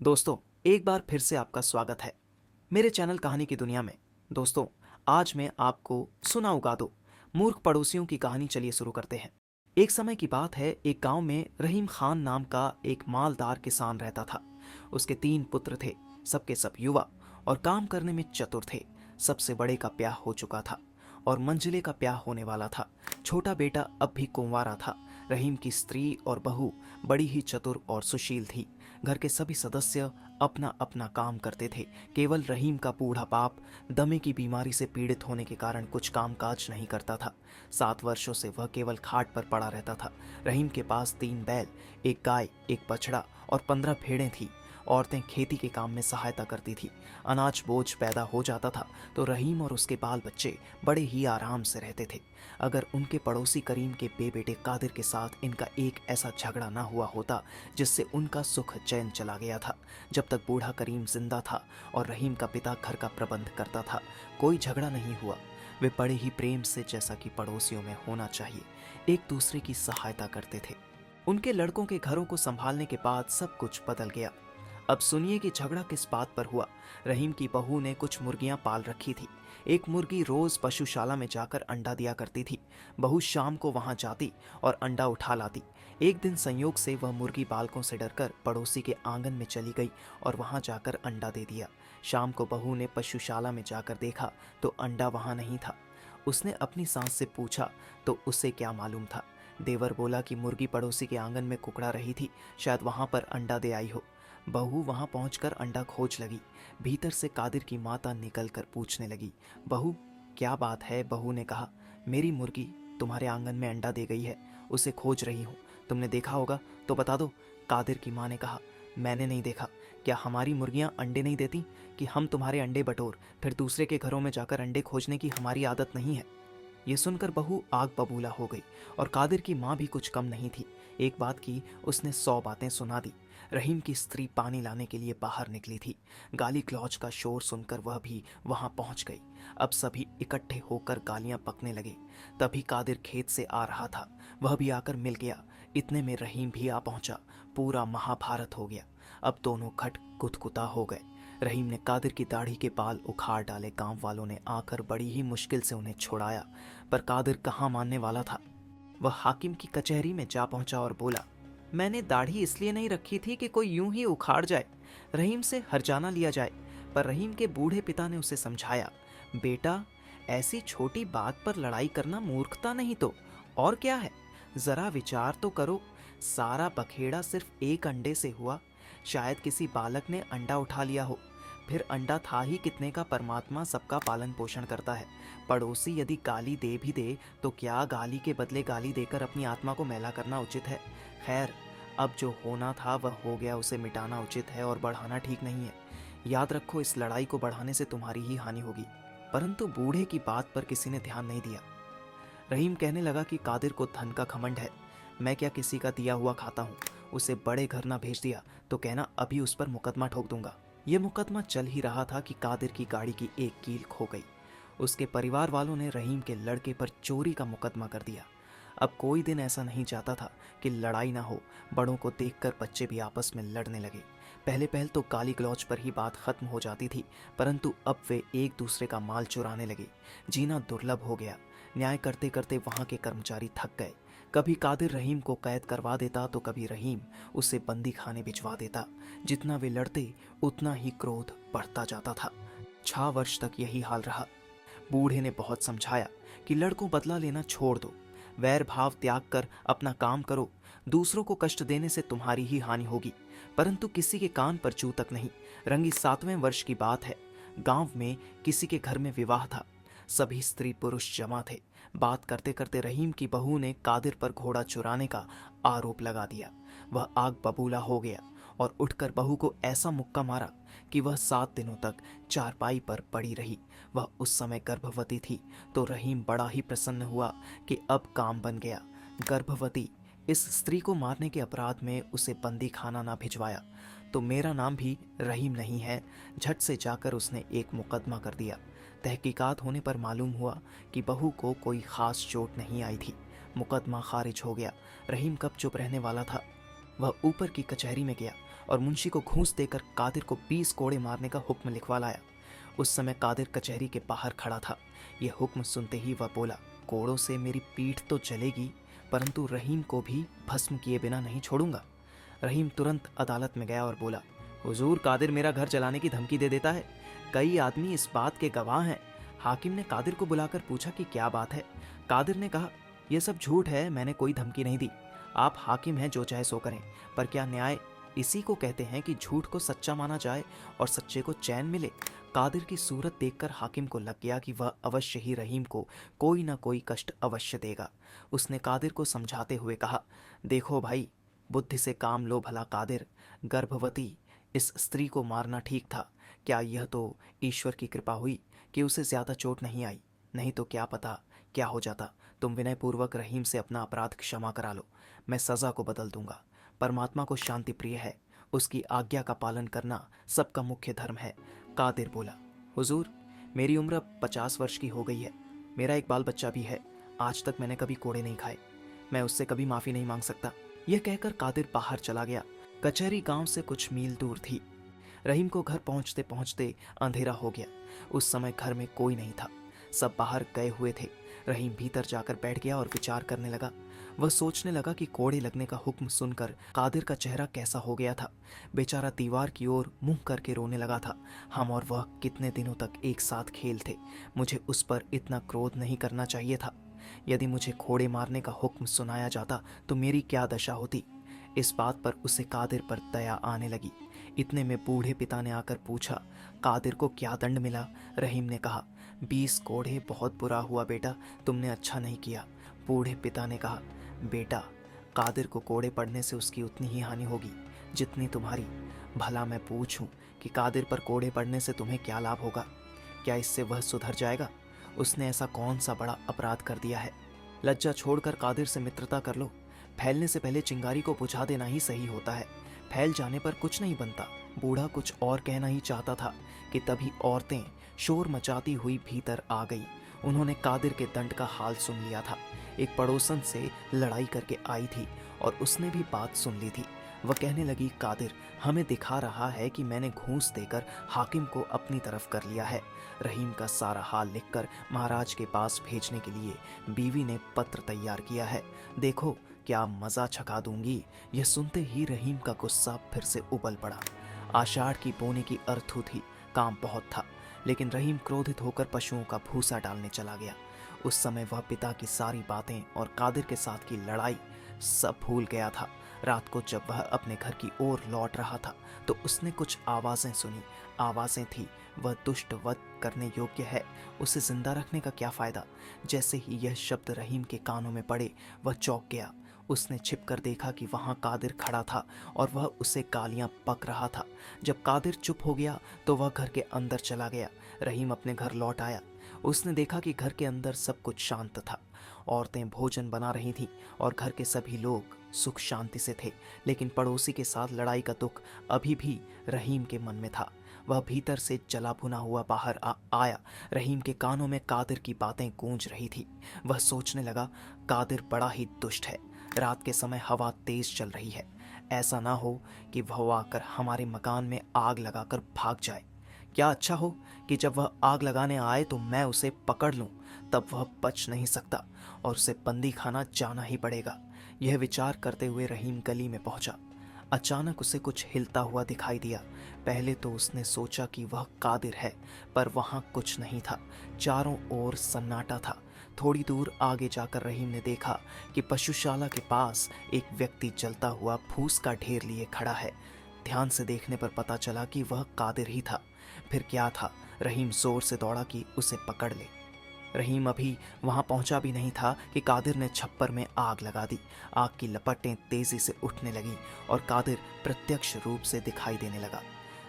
दोस्तों, एक बार फिर से आपका स्वागत है मेरे चैनल कहानी की दुनिया में। दोस्तों, आज मैं आपको सुना उगा दो मूर्ख पड़ोसियों की कहानी चलिए शुरू करते हैं। एक समय की बात है, एक गांव में रहीम खान नाम का एक मालदार किसान रहता था। उसके 3 पुत्र थे, सबके सब युवा और काम करने में चतुर थे। सबसे बड़े का ब्याह हो चुका था और मंजिले का ब्याह होने वाला था। छोटा बेटा अब भी कुंवारा था। रहीम की स्त्री और बहू बड़ी ही चतुर और सुशील थी। घर के सभी सदस्य अपना अपना काम करते थे। केवल रहीम का बूढ़ा बाप दमे की बीमारी से पीड़ित होने के कारण कुछ कामकाज नहीं करता था। 7 वर्षों से वह केवल खाट पर पड़ा रहता था। रहीम के पास 3 बैल, एक गाय, एक बछड़ा और 15 भेड़ें थी। औरतें खेती के काम में सहायता करती थी। अनाज बोझ पैदा हो जाता था तो रहीम और उसके बाल बच्चे बड़े ही आराम से रहते थे। अगर उनके पड़ोसी करीम के बेटे कादिर के साथ इनका एक ऐसा झगड़ा ना हुआ होता जिससे उनका सुख चैन चला गया था। जब तक बूढ़ा करीम जिंदा था और रहीम का पिता घर का प्रबंध करता था, कोई झगड़ा नहीं हुआ। वे बड़े ही प्रेम से, जैसा कि पड़ोसियों में होना चाहिए, एक दूसरे की सहायता करते थे। उनके लड़कों के घरों को संभालने के बाद सब कुछ बदल गया। अब सुनिए कि झगड़ा किस बात पर हुआ। रहीम की बहू ने कुछ मुर्गियां पाल रखी थी। एक मुर्गी रोज पशुशाला में जाकर अंडा दिया करती थी। बहू शाम को वहां जाती और अंडा उठा लाती। एक दिन संयोग से वह मुर्गी बालकों से डरकर पड़ोसी के आंगन में चली गई और वहां जाकर अंडा दे दिया। शाम को बहू ने पशुशाला में जाकर देखा तो अंडा वहां नहीं था। उसने अपनी सास से पूछा तो उसे क्या मालूम था। देवर बोला कि मुर्गी पड़ोसी के आंगन में कुकड़ा रही थी, शायद वहां पर अंडा दे आई हो। बहू वहां पहुंचकर अंडा खोज लगी। भीतर से कादिर की माता निकलकर पूछने लगी, बहू क्या बात है? बहू ने कहा, मेरी मुर्गी तुम्हारे आंगन में अंडा दे गई है, उसे खोज रही हूँ, तुमने देखा होगा तो बता दो। कादिर की माँ ने कहा, मैंने नहीं देखा। क्या हमारी मुर्गियां अंडे नहीं देती कि हम तुम्हारे अंडे बटोर फिर दूसरे के घरों में जाकर अंडे खोजने की हमारी आदत नहीं है? ये सुनकर बहू आग बबूला हो गई और कादिर की माँ भी कुछ कम नहीं थी। एक बात की उसने 100 बातें सुना दी। रहीम की स्त्री पानी लाने के लिए बाहर निकली थी। गाली गलौज का शोर सुनकर वह भी वहां पहुंच गई। अब सभी इकट्ठे होकर गालियां पकने लगे। तभी कादिर खेत से आ रहा था, वह भी आकर मिल गया। इतने में रहीम भी आ पहुंचा। पूरा महाभारत हो गया। अब दोनों खट कुतकुता हो गए। रहीम ने कादिर की दाढ़ी के बाल उखाड़ डाले। गांव वालों ने आकर बड़ी ही मुश्किल से उन्हें छुड़ाया, पर कादिर कहाँ मानने वाला था। वह हाकिम की कचहरी में जा पहुंचा और बोला, मैंने दाढ़ी इसलिए नहीं रखी थी कि कोई यूं ही उखाड़ जाए, रहीम से हरजाना लिया जाए। पर रहीम के बूढ़े पिता ने उसे समझाया, बेटा ऐसी छोटी बात पर लड़ाई करना मूर्खता नहीं तो और क्या है? जरा विचार तो करो। सारा बखेड़ा सिर्फ एक अंडे से हुआ। शायद किसी बालक ने अंडा उठा लिया हो। फिर अंडा था ही कितने का? परमात्मा सबका पालन पोषण करता है। पड़ोसी यदि गाली दे भी दे तो क्या गाली के बदले गाली देकर अपनी आत्मा को मैला करना उचित है? खैर, अब जो होना था वह हो गया, उसे मिटाना उचित है और बढ़ाना ठीक नहीं है। याद रखो, इस लड़ाई को बढ़ाने से तुम्हारी ही हानि होगी। परंतु बूढ़े की बात पर किसी ने ध्यान नहीं दिया। रहीम कहने लगा कि कादिर को धन का घमंड है। मैं क्या किसी का दिया हुआ खाता हूँ? उसे बड़े घर ना भेज दिया तो कहना अभी उस पर मुकदमा ठोक दूंगा। यह मुकदमा चल ही रहा था कि कादिर की गाड़ी की एक कील खो गई। उसके परिवार वालों ने रहीम के लड़के पर चोरी का मुकदमा कर दिया। अब कोई दिन ऐसा नहीं जाता था कि लड़ाई ना हो। बड़ों को देखकर बच्चे भी आपस में लड़ने लगे। पहले पहल तो गाली गलौज पर ही बात खत्म हो जाती थी, परंतु अब वे एक दूसरे का माल चुराने लगे। जीना दुर्लभ हो गया। न्याय करते करते वहां के कर्मचारी थक गए। कभी कादिर रहीम को कैद करवा देता तो कभी रहीम उसे बंदी खाने भिजवा देता। जितना वे लड़ते उतना ही क्रोध बढ़ता जाता था। 6 वर्ष तक यही हाल रहा। बूढ़े ने बहुत समझाया कि लड़कों, बदला लेना छोड़ दो, वैर भाव त्याग कर अपना काम करो। दूसरों को कष्ट देने से तुम्हारी ही हानि होगी। परंतु किसी के कान पर जू तक नहीं। रंगी 7वें वर्ष की बात है। गांव में किसी के घर में विवाह था। सभी स्त्री पुरुष जमा थे। बात करते करते रहीम की बहू ने कादिर पर घोड़ा चुराने का आरोप लगा दिया। वह आग बबूला हो गया और उठकर बहू को ऐसा मुक्का मारा कि वह 7 दिनों तक चारपाई पर पड़ी रही। वह उस समय गर्भवती थी तो रहीम बड़ा ही प्रसन्न हुआ कि अब काम बन गया। गर्भवती इस स्त्री को मारने के अपराध में उसे बंदी खाना ना भिजवाया तो मेरा नाम भी रहीम नहीं है। झट से जाकर उसने एक मुकदमा कर दिया। तहकीकात होने पर मालूम हुआ कि बहू को कोई खास चोट नहीं आई थी। मुकदमा खारिज हो गया। रहीम कब चुप रहने वाला था। वह ऊपर की कचहरी में गया और मुंशी को घूंस देकर कादिर को 20 कोड़े मारने का हुक्म लिखवा लाया। उस समय कादिर कचहरी के बाहर खड़ा था। यह हुक्म सुनते ही वह बोला, कोड़ों से मेरी पीठ तो चलेगी, परंतु रहीम को भी भस्म किए बिना नहीं छोड़ूंगा। रहीम तुरंत अदालत में गया और बोला, हुजूर, कादिर मेरा घर जलाने की धमकी दे देता है। कई आदमी इस बात के गवाह हैं। हाकिम ने कादिर को बुलाकर पूछा कि क्या बात है। कादिर ने कहा, यह सब झूठ है, मैंने कोई धमकी नहीं दी। आप हाकिम हैं, जो चाहे सो करें, पर क्या न्याय इसी को कहते हैं कि झूठ को सच्चा माना जाए और सच्चे को चैन मिले। कादिर की सूरत देखकर हाकिम को लग गया कि वह अवश्य ही रहीम को कोई ना कोई कष्ट अवश्य देगा। उसने कादिर को समझाते हुए कहा, देखो भाई, बुद्धि से काम लो भला कादिर। गर्भवती इस स्त्री को मारना ठीक था। क्या यह तो ईश्वर की कृपा हुई कि उसे ज्यादा चोट नहीं आई, नहीं तो क्या पता क्या हो जाता। तुम विनयपूर्वक रहीम से अपना अपराध क्षमा करा लो, मैं सज़ा को बदल दूंगा। परमात्मा को शांति प्रिय है, उसकी आज्ञा का पालन करना सबका मुख्य धर्म है। कादिर बोला, हुजूर, मेरी उम्र 50 वर्ष की हो गई है, मेरा एक बाल बच्चा भी है, आज तक मैंने कभी कोड़े नहीं खाए, मैं उससे कभी माफ़ी नहीं मांग सकता। यह कहकर कादिर बाहर चला गया। कचहरी गांव से कुछ मील दूर थी। रहीम को घर पहुंचते पहुंचते अंधेरा हो गया। उस समय घर में कोई नहीं था, सब बाहर गए हुए थे। रहीम भीतर जाकर बैठ गया और विचार करने लगा। वह सोचने लगा कि कोड़े लगने का हुक्म सुनकर कादिर का चेहरा कैसा हो गया था। बेचारा दीवार की ओर मुंह करके रोने लगा था। हम और वह कितने दिनों तक एक साथ खेल थे, मुझे उस पर इतना क्रोध नहीं करना चाहिए था। यदि मुझे कोड़े मारने का हुक्म सुनाया जाता तो मेरी क्या दशा होती। इस बात पर उसे कादिर पर दया आने लगी। इतने में बूढ़े पिता ने आकर पूछा, कादिर को क्या दंड मिला। रहीम ने कहा, 20 कोड़े बहुत बुरा हुआ बेटा, तुमने अच्छा नहीं किया। बूढ़े पिता ने कहा, बेटा, कादिर को कोड़े पड़ने से उसकी उतनी ही हानि होगी जितनी तुम्हारी। भला मैं पूछूं कि कादिर पर कोड़े पड़ने से तुम्हें क्या लाभ होगा? क्या इससे वह सुधर जाएगा? उसने ऐसा कौन सा बड़ा अपराध कर दिया है? लज्जा छोड़कर कादिर से मित्रता कर लो। फैलने से पहले चिंगारी को बुझा देना ही सही होता है, फैल जाने पर कुछ नहीं बनता। बूढ़ा कुछ और कहना ही चाहता था कि तभी औरतें शोर मचाती हुई भीतर आ गई। उन्होंने कादिर के दंड का हाल सुन लिया था। एक पड़ोसन से लड़ाई करके आई थी और उसने भी बात सुन ली थी। वह कहने लगी, कादिर हमें दिखा रहा है कि मैंने घूंस देकर हाकिम को अपनी तरफ कर लिया है। रहीम का सारा हाल लिखकर महाराज के पास भेजने के लिए बीवी ने पत्र तैयार किया है। देखो क्या मजा छका दूंगी। यह सुनते ही रहीम का गुस्सा फिर से उबल पड़ा। आषाढ़ की बोने की अर्थू थी, काम बहुत था, लेकिन रहीम क्रोधित होकर पशुओं का भूसा डालने चला गया। उस समय वह पिता की सारी बातें और कादिर के साथ की लड़ाई सब भूल गया था। रात को जब वह अपने घर की ओर लौट रहा था तो उसने कुछ आवाजें सुनी। आवाजें थी, वह दुष्ट वध करने योग्य है, उसे जिंदा रखने का क्या फायदा। जैसे ही यह शब्द रहीम के कानों में पड़े वह चौंक गया। उसने छिपकर देखा कि वहां कादिर खड़ा था और वह उसे गालियां बक रहा था। जब कादिर चुप हो गया तो वह घर के अंदर चला गया। रहीम अपने घर लौट आया। उसने देखा कि घर के अंदर सब कुछ शांत था। औरतें भोजन बना रही थीं और घर के सभी लोग सुख शांति से थे, लेकिन पड़ोसी के साथ लड़ाई का दुख अभी भी रहीम के मन में था। वह भीतर से जला भुना हुआ बाहर आया। रहीम के कानों में कादिर की बातें गूंज रही थी। वह सोचने लगा, कादिर बड़ा ही दुष्ट है। रात के समय हवा तेज चल रही है, ऐसा ना हो कि वह आकर हमारे मकान में आग लगाकर भाग जाए। क्या अच्छा हो कि जब वह आग लगाने आए तो मैं उसे पकड़ लूं, तब वह बच नहीं सकता और उसे बंदी खाना जाना ही पड़ेगा। यह विचार करते हुए रहीम गली में पहुंचा। अचानक उसे कुछ हिलता हुआ दिखाई दिया। पहले तो उसने सोचा कि वह कादिर है, पर वहां कुछ नहीं था। चारों ओर सन्नाटा था। थोड़ी दूर आगे जाकर रहीम ने देखा कि पशुशाला के पास एक व्यक्ति जलता हुआ फूस का ढेर लिए खड़ा है। ध्यान से देखने पर पता चला कि वह कादिर ही था। फिर क्या था, रहीम जोर से दौड़ा कि उसे पकड़ ले। रहीम अभी वहां पहुंचा भी नहीं था कि कादिर ने छप्पर में आग लगा दी। आग की लपटें तेजी से उठने लगी और कादिर प्रत्यक्ष रूप से दिखाई देने लगा।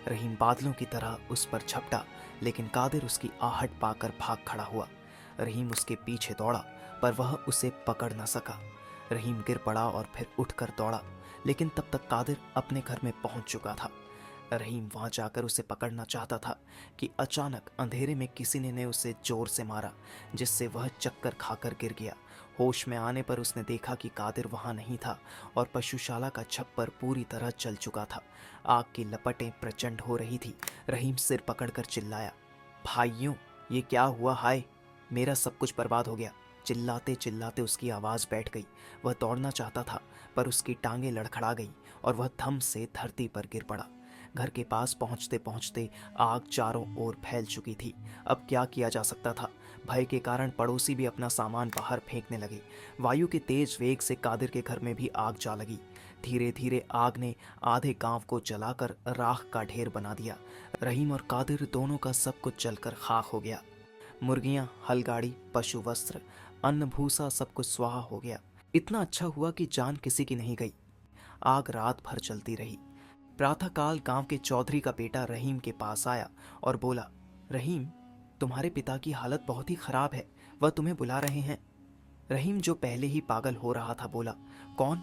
रहीम बादलों की तरह उस पर झपटा, लेकिन कादिर उसकी आहट पाकर भाग खड़ा हुआ। रहीम उसके पीछे दौड़ा, पर वह उसे पकड़ न सका। रहीम गिर पड़ा और फिर उठकर दौड़ा, लेकिन तब तक कादिर अपने घर में पहुंच चुका था। रहीम वहां जाकर उसे पकड़ना चाहता था कि अचानक अंधेरे में किसी ने उसे जोर से मारा, जिससे वह चक्कर खाकर गिर गया। होश में आने पर उसने देखा कि कादिर वहां नहीं था और पशुशाला का छप्पर पूरी तरह जल चुका था। आग की लपटें प्रचंड हो रही थी। रहीम सिर पकड़कर चिल्लाया, भाइयों, ये क्या हुआ? हाय, मेरा सब कुछ बर्बाद हो गया। चिल्लाते चिल्लाते उसकी आवाज़ बैठ गई। वह दौड़ना चाहता था पर उसकी टांगें लड़खड़ा गई और वह धम से धरती पर गिर पड़ा। घर के पास पहुंचते पहुंचते आग चारों ओर फैल चुकी थी। अब क्या किया जा सकता था? भय के कारण पड़ोसी भी अपना सामान बाहर फेंकने लगे। वायु के तेज वेग से कादिर के घर में भी आग जा लगी। धीरे धीरे आग ने आधे गांव को जलाकर राख का ढेर बना दिया। रहीम और कादिर दोनों का सब कुछ जलकर खाक हो गया। मुर्गियां, हलगाड़ी, पशु वस्त्र, अन्न भूसा सब कुछ स्वाहा हो गया। इतना अच्छा हुआ कि जान किसी की नहीं गई। आग रात भर चलती रही। प्रातःकाल गांव के चौधरी का बेटा रहीम के पास आया और बोला, रहीम, तुम्हारे पिता की हालत बहुत ही खराब है, वह तुम्हें बुला रहे हैं। रहीम, जो पहले ही पागल हो रहा था, बोला, कौन?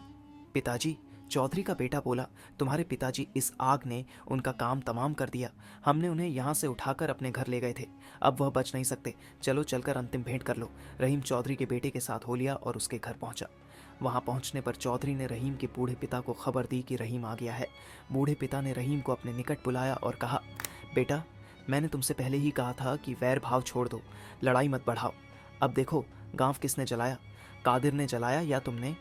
पिताजी। चौधरी का बेटा बोला, तुम्हारे पिताजी, इस आग ने उनका काम तमाम कर दिया। हमने उन्हें यहाँ से उठाकर अपने घर ले गए थे, अब वह बच नहीं सकते। चलो चलकर अंतिम भेंट कर लो। रहीम चौधरी के बेटे के साथ हो लिया और उसके घर पहुंचा। वहां पहुंचने पर चौधरी ने रहीम के बूढ़े पिता को खबर दी कि रहीम आ गया है। बूढ़े पिता ने रहीम को अपने निकट बुलाया और कहा, बेटा, मैंने तुमसे पहले ही कहा था कि वैर भाव छोड़ दो, लड़ाई मत बढ़ाओ। अब देखो, गांव किसने जलाया? कादिर ने जलाया या तुमने?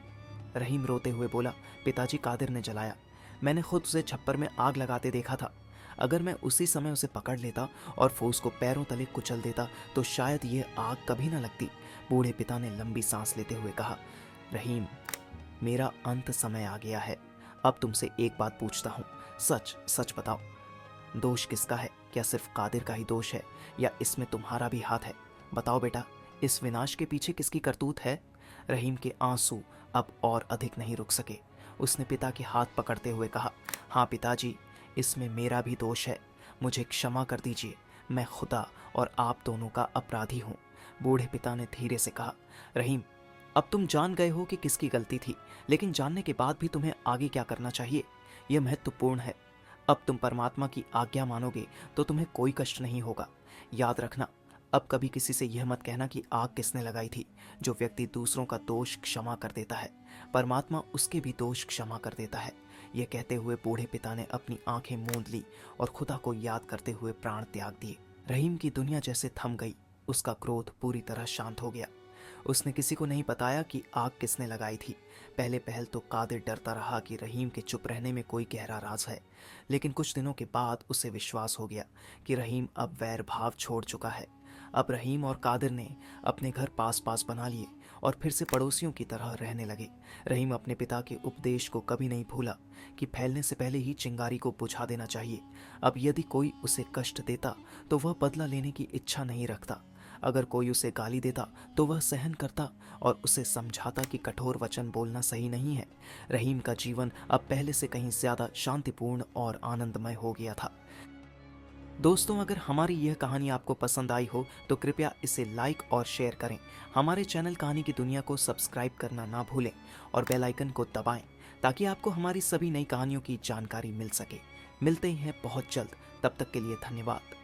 रहीम रोते हुए बोला, पिताजी, कादिर ने जलाया। मैंने खुद उसे छप्पर में आग लगाते देखा था। अगर मैं उसी समय उसे पकड़ लेता और फूस को पैरों तले कुचल देता तो शायद ये आग कभी न लगती। बूढ़े पिता ने लंबी सांस लेते हुए कहा, रहीम, मेरा अंत समय आ गया है। अब तुमसे एक बात पूछता हूँ, सच सच बताओ, दोष किसका है? क्या सिर्फ कादिर का ही दोष है या इसमें तुम्हारा भी हाथ है? बताओ बेटा, इस विनाश के पीछे किसकी करतूत है? रहीम के आंसू अब और अधिक नहीं रुक सके। उसने पिता के हाथ पकड़ते हुए कहा, हाँ पिताजी, इसमें मेरा भी दोष है, मुझे क्षमा कर दीजिए। मैं खुदा और आप दोनों का अपराधी हूँ। बूढ़े पिता ने धीरे से कहा, रहीम, अब तुम जान गए हो कि किसकी गलती थी, लेकिन जानने के बाद भी तुम्हें आगे क्या करना चाहिए, यह महत्वपूर्ण है। अब तुम परमात्मा की आज्ञा मानोगे तो तुम्हें कोई कष्ट नहीं होगा। याद रखना, अब कभी किसी से यह मत कहना कि आग किसने लगाई थी। जो व्यक्ति दूसरों का दोष क्षमा कर देता है, परमात्मा उसके भी दोष क्षमा कर देता है। यह कहते हुए बूढ़े पिता ने अपनी आंखें मूंद ली और खुदा को याद करते हुए प्राण त्याग दिए। रहीम की दुनिया जैसे थम गई। उसका क्रोध पूरी तरह शांत हो गया। उसने किसी को नहीं बताया कि आग किसने लगाई थी। पहले पहल तो कादिर डरता रहा कि रहीम के चुप रहने में कोई गहरा राज है, लेकिन कुछ दिनों के बाद उसे विश्वास हो गया कि रहीम अब वैर भाव छोड़ चुका है। अब रहीम और कादिर ने अपने घर पास पास बना लिए और फिर से पड़ोसियों की तरह रहने लगे। रहीम अपने पिता के उपदेश को कभी नहीं भूला कि फैलने से पहले ही चिंगारी को बुझा देना चाहिए। अब यदि कोई उसे कष्ट देता तो वह बदला लेने की इच्छा नहीं रखता। अगर कोई उसे गाली देता तो वह सहन करता और उसे समझाता कि कठोर वचन बोलना सही नहीं है। रहीम का जीवन अब पहले से कहीं ज्यादा शांतिपूर्ण और आनंदमय हो गया था। दोस्तों, अगर हमारी यह कहानी आपको पसंद आई हो तो कृपया इसे लाइक और शेयर करें। हमारे चैनल कहानी की दुनिया को सब्सक्राइब करना ना भूलें और बेल आइकन को दबाएं ताकि आपको हमारी सभी नई कहानियों की जानकारी मिल सके। मिलते हैं बहुत जल्द, तब तक के लिए धन्यवाद।